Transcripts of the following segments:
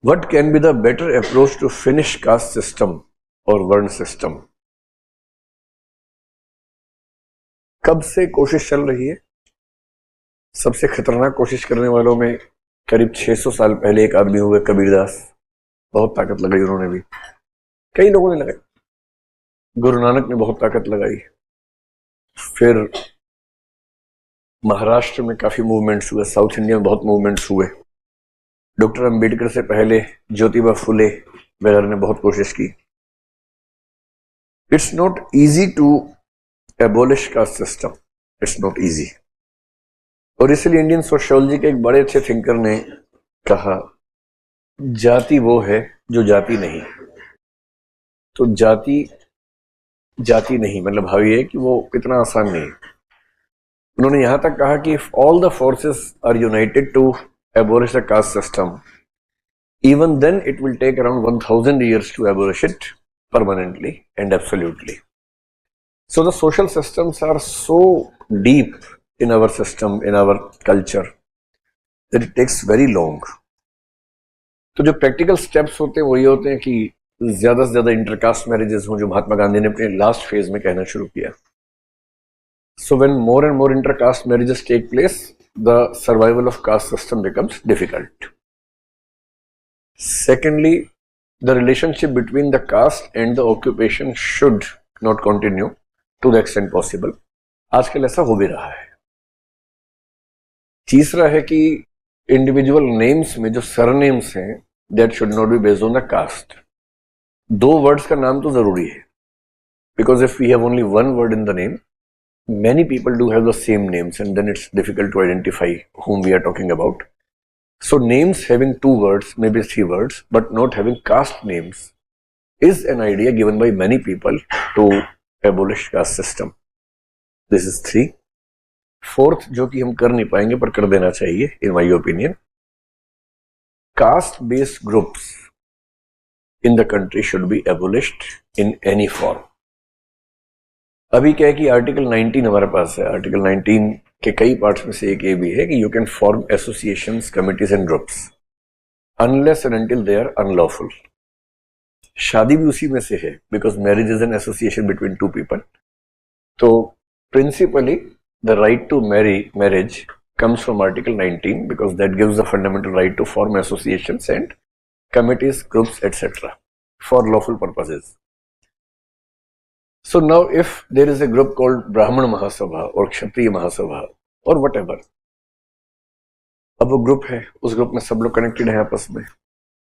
What can be the better approach to finish caste system or वर्ण system? कब से कोशिश चल रही है? सबसे खतरनाक कोशिश करने वालों में करीब 600 साल पहले एक आदमी हुए, कबीरदास। बहुत ताकत लगाई उन्होंने भी, कई लोगों ने लगाई। गुरु नानक ने बहुत ताकत लगाई। फिर महाराष्ट्र में काफी मूवमेंट्स हुए, साउथ इंडिया में बहुत मूवमेंट्स हुए। डॉक्टर अंबेडकर से पहले ज्योतिबा फुले वगैरह ने बहुत कोशिश की। It's not easy to abolish caste system, it's not easy. और इसलिए इंडियन सोशियोलॉजी के एक बड़े अच्छे थिंकर ने कहा, जाति वो है जो जाति नहीं। तो जाति नहीं मतलब भाव ये है कि वो इतना आसान नहीं है। उन्होंने यहां तक कहा कि if all the forces are united to abolish the caste system, even then it will take around 1000 years to abolish it permanently and absolutely. So the social systems are so deep in our system, in our culture, that it takes very long. तो जो practical steps होते हैं वो ये होते हैं कि ज्यादा से ज्यादा इंटरकास्ट मैरिजेस हों, जो महात्मा गांधी ने अपने लास्ट फेज में कहना शुरू किया। So when more and more intercaste marriages take place, the survival of caste system becomes difficult. Secondly, the relationship between the caste and the occupation should not continue to the extent possible. आजकल ऐसा हो भी रहा है। तीसरा है कि individual names में जो सरनेम्स हैं, that should not be based on the caste. दो वर्ड्स का नाम तो जरूरी है, because if we have only one word in the name, many people do have the same names and then it's difficult to identify whom we are talking about. So names having two words, maybe three words, but not having caste names is an idea given by many people to abolish caste system. This is 3. Fourth, जो कि हम कर नहीं पाएंगे पर कर देना चाहिए in my opinion, caste based groups in the country should be abolished in any form. अभी क्या है कि आर्टिकल 19 हमारे पास है। आर्टिकल 19 के कई पार्ट्स में से एक ये भी है कि you can form associations, committees and groups unless and until they are unlawful. शादी भी उसी में से है, because marriage is an association between two people. तो principally the right to marriage comes from Article 19 because that gives the fundamental right to form associations and committees, groups, etc. for lawful purposes. So now if there is a group called Brahman Mahasabha or Kshatriya Mahasabha or whatever, अब वो group है, उस group में सब लोग connected हैं आपस में,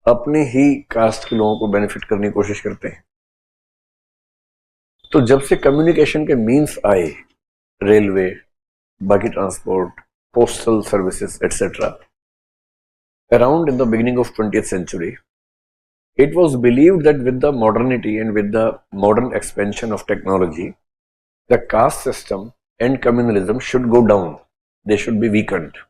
अपने ही कास्ट के लोगों को बेनिफिट करने की कोशिश करते हैं। तो जब से कम्युनिकेशन के मीन्स आए, रेलवे, बाकी transport, postal services etcetera, around in the beginning of 20th century, it was believed that with the modernity and with the modern expansion of technology, the caste system and communalism should go down. They should be weakened.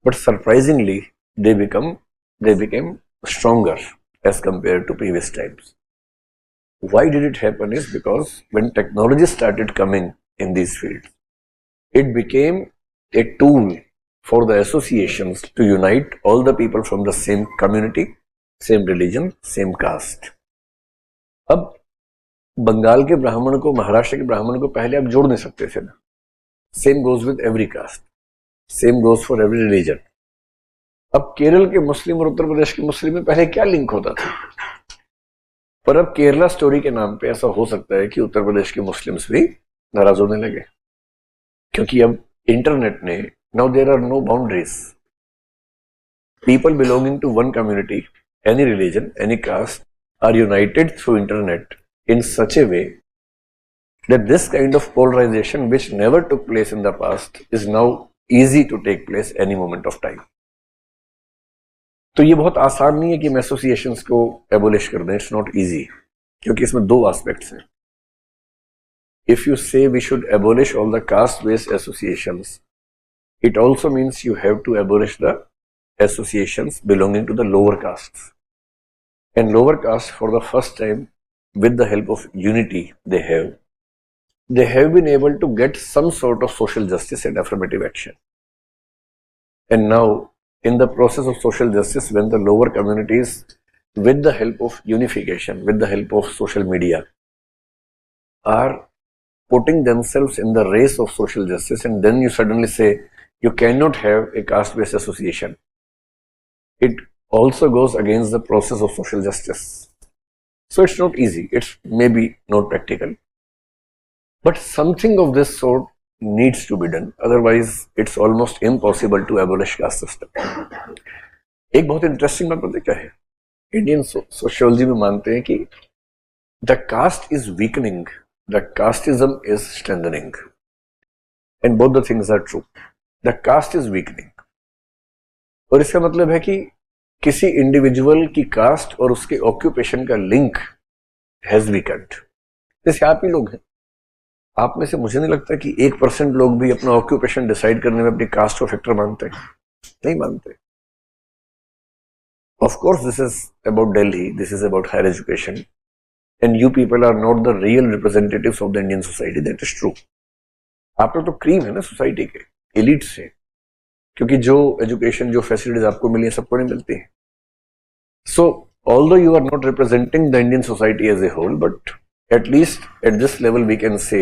But surprisingly, they became stronger as compared to previous times. Why did it happen is because when technology started coming in these fields, it became a tool for the associations to unite all the people from the same community, same religion, same caste. अब बंगाल के ब्राह्मण को, महाराष्ट्र के ब्राह्मण को पहले आप जोड़ नहीं सकते थे ना। Same goes with every caste, same goes for every religion. अब केरल के मुस्लिम और उत्तर प्रदेश के मुस्लिम में पहले क्या लिंक होता था, पर अब केरला स्टोरी के नाम पे ऐसा हो सकता है कि उत्तर प्रदेश के मुस्लिम्स भी नाराज होने लगे, क्योंकि अब इंटरनेट ने, now there are no boundaries. People belonging to one community, any religion, any caste are united through internet in such a way that this kind of polarization, which never took place in the past, is now easy to take place any moment of time. तो ये बहुत आसान नहीं है कि हम associations को abolish कर दें। इट्स नॉट इजी, क्योंकि इसमें दो एस्पेक्ट्स हैं। If you say we should abolish all the caste based associations, it also means you have to abolish the associations belonging to the lower castes. And lower castes, for the first time, with the help of unity they have been able to get some sort of social justice and affirmative action. And now in the process of social justice when the lower communities, with the help of unification, with the help of social media, are putting themselves in the race of social justice, and then you suddenly say you cannot have a caste-based association. It also goes against the process of social justice. So it's not easy, it's maybe not practical. But something of this sort needs to be done, otherwise it's almost impossible to abolish caste system. एक बहुत interesting बात पता क्या है, Indian sociology में मानते हैं कि the caste is weakening, the casteism is strengthening, and both the things are true. The caste is weakening, और इसका मतलब है कि किसी इंडिविजुअल की कास्ट और उसके ऑक्यूपेशन का लिंक हैज वीकेंड. जैसे आप ही लोग हैं, आप में से मुझे नहीं लगता कि 1% लोग भी अपना ऑक्यूपेशन डिसाइड करने में अपनी कास्ट को फैक्टर मानते हैं, नहीं मानते. Of course, this is about Delhi, this is about higher education, and you people are not the real representatives of the Indian society, that is true. आप लोग तो क्रीम है ना सोसाइटी के, एलिट से, क्योंकि जो एजुकेशन, जो फैसिलिटीज आपको मिली है सबको नहीं मिलती है. So, although you are not representing the Indian society as a whole, but at least at this level we can say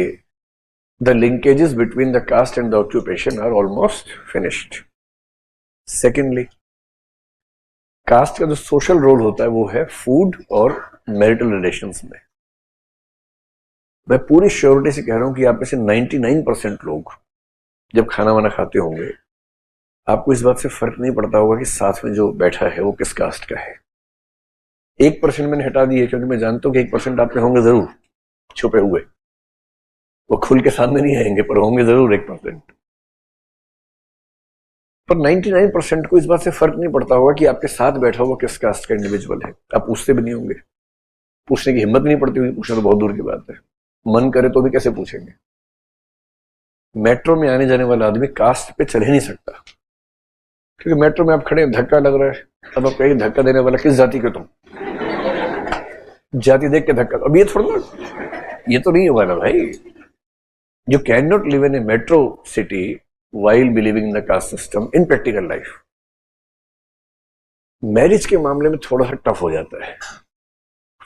the linkages between the caste and the occupation are almost finished. Secondly, caste का जो social role होता है वो है food और marital relations में. मैं पूरी श्योरिटी से कह रहा हूं कि आप में से 99% लोग जब खाना वाना खाते होंगे, आपको इस बात से फर्क नहीं पड़ता होगा कि साथ में जो बैठा है वो किस कास्ट का है. 1% मैंने हटा दिए क्योंकि मैं जानता हूं कि 1% आप में होंगे जरूर छुपे हुए, वो खुल के सामने नहीं आएंगे पर होंगे जरूर 1%. पर 99% को इस बात से फर्क नहीं पड़ता होगा कि आपके साथ बैठा हुआ किस कास्ट का इंडिविजुअल है. आप पूछते भी नहीं होंगे, पूछने की हिम्मत भी नहीं पड़ती होगी, पूछना तो बहुत दूर की बात है. मन करे तो भी कैसे पूछेंगे. मेट्रो में आने जाने वाला आदमी कास्ट पे चल ही नहीं सकता, क्योंकि मेट्रो में आप खड़े, धक्का लग रहा है. अब आप कहेंगे धक्का देने वाला किस जाति के तुम, जाति देख के धक्का. अब ये थोड़ा, ये तो नहीं होगा ना भाई. You can not live in A metro city while believing in the caste system in practical life. Marriage के मामले में थोड़ा सा टफ हो जाता है.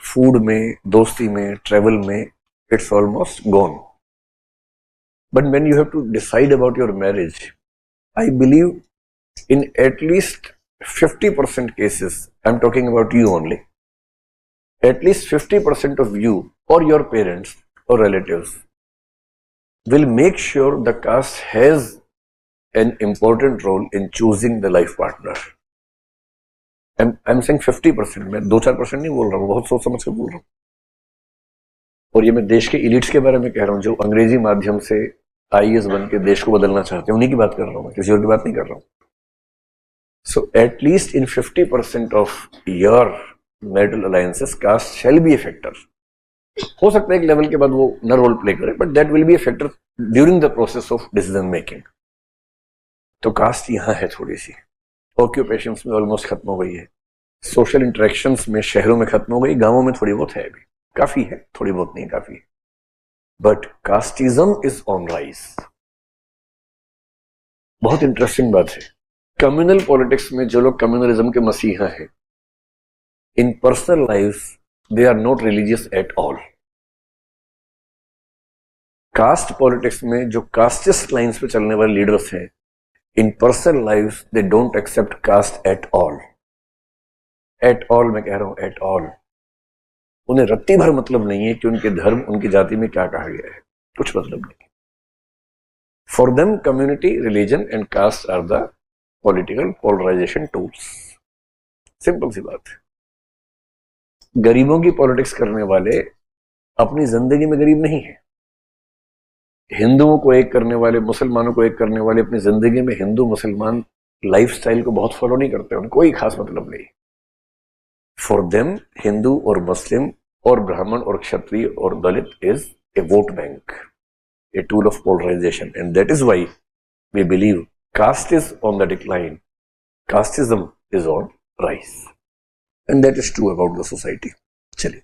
फूड में, दोस्ती में, ट्रेवल में, it's almost gone. But when you have to decide about your marriage, I believe in at least 50% cases, I'm talking about you only, at least 50% of you or your parents or relatives will make sure the caste has an important role in choosing the life partner. I'm saying 50%, मैं 2-4% नहीं बोल रहा हूँ, बहुत सोच समझ के बोल रहा हूँ. और ये मैं देश के इलिट्स के बारे में कह रहा हूँ जो अंग्रेजी माध्यम से IAS बन के देश को बदलना चाहते हैं, उन्हीं की बात कर रहा हूँ, मैं किसी और की बात नहीं कर रहा हूँ. So at least in 50% of your marital alliances, caste shall be a factor. हो सकता है एक लेवल के बाद वो न रोल प्ले करे, but that will be a factor during the process of decision making. तो कास्ट यहाँ है थोड़ी सी. ऑक्यूपेशंस में ऑलमोस्ट खत्म हो गई है, सोशल इंटरेक्शंस में शहरों में खत्म हो गई, गांवों में थोड़ी बहुत है, अभी काफी है, थोड़ी बहुत नहीं काफी है. But casteism is on rise. बहुत इंटरेस्टिंग बात है, कम्युनल पॉलिटिक्स में जो लोग कम्युनलिज्म के मसीहा हैं, in personal life they are not religious at all. Caste politics में जो कास्टिस्ट लाइंस पे चलने वाले लीडर्स हैं, in personal lives they don't accept caste at all. At all मैं कह रहा हूं, at all. उन्हें रत्ती भर मतलब नहीं है कि उनके धर्म, उनकी जाति में क्या कहा गया है, कुछ मतलब नहीं. For them community, religion and caste are the political polarization tools. Simple सी बात है. गरीबों की पॉलिटिक्स करने वाले अपनी जिंदगी में गरीब नहीं है. हिंदुओं को एक करने वाले, मुसलमानों को एक करने वाले अपनी जिंदगी में हिंदू मुसलमान लाइफस्टाइल को बहुत फॉलो नहीं करते, उनको कोई खास मतलब नहीं. फॉर देम हिंदू और मुस्लिम और ब्राह्मण और क्षत्रिय और Dalit is a vote bank, a tool of polarization, and that is why we believe caste is on the decline, casteism is on rise, and that is true about the society. चलिए.